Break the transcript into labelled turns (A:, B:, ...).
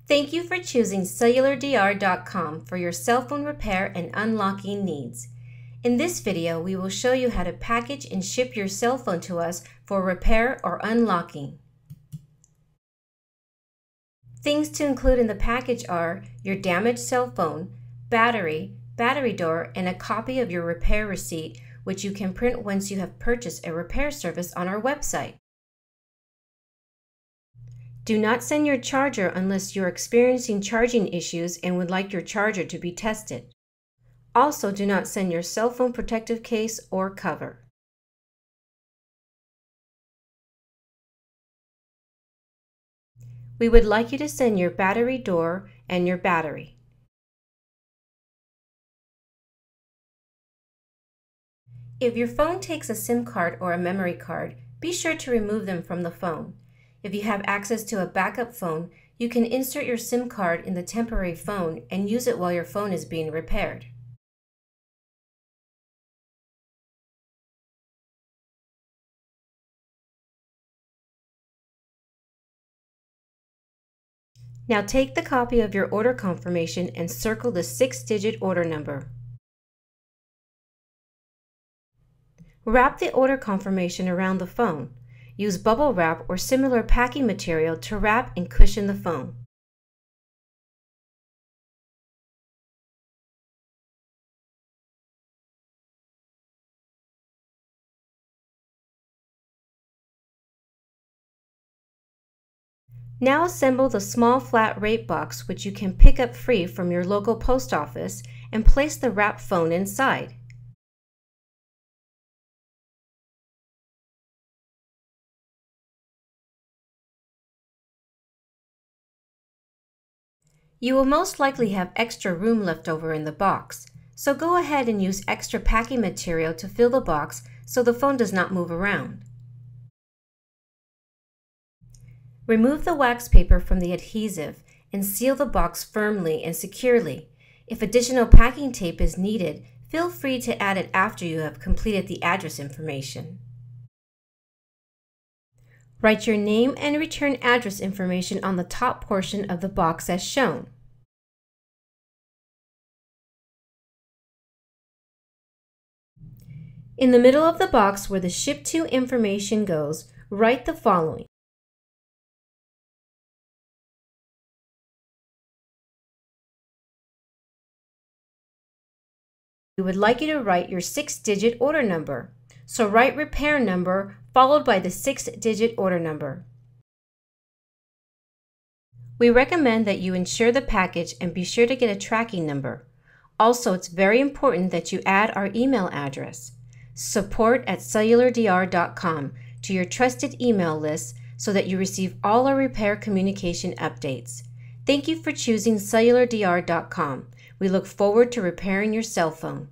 A: Thank you for choosing CellularDR.com for your cell phone repair and unlocking needs. In this video, we will show you how to package and ship your cell phone to us for repair or unlocking. Things to include in the package are your damaged cell phone, battery door, and a copy of your repair receipt, which you can print once you have purchased a repair service on our website. Do not send your charger unless you're experiencing charging issues and would like your charger to be tested. Also, do not send your cell phone protective case or cover. We would like you to send your battery door and your battery. If your phone takes a SIM card or a memory card, be sure to remove them from the phone. If you have access to a backup phone, you can insert your SIM card in the temporary phone and use it while your phone is being repaired. Now take the copy of your order confirmation and circle the 6-digit order number. Wrap the order confirmation around the phone. Use bubble wrap or similar packing material to wrap and cushion the phone. Now assemble the small flat rate box, which you can pick up free from your local post office, and place the wrapped phone inside. You will most likely have extra room left over in the box, so go ahead and use extra packing material to fill the box so the phone does not move around. Remove the wax paper from the adhesive and seal the box firmly and securely. If additional packing tape is needed, feel free to add it after you have completed the address information. Write your name and return address information on the top portion of the box as shown. In the middle of the box where the ship to information goes, write the following. We would like you to write your 6-digit order number. So write repair number followed by the 6-digit order number. We recommend that you insure the package and be sure to get a tracking number. Also, it's very important that you add our email address, support@cellulardr.com, to your trusted email list so that you receive all our repair communication updates. Thank you for choosing CellularDR.com. We look forward to repairing your cell phone.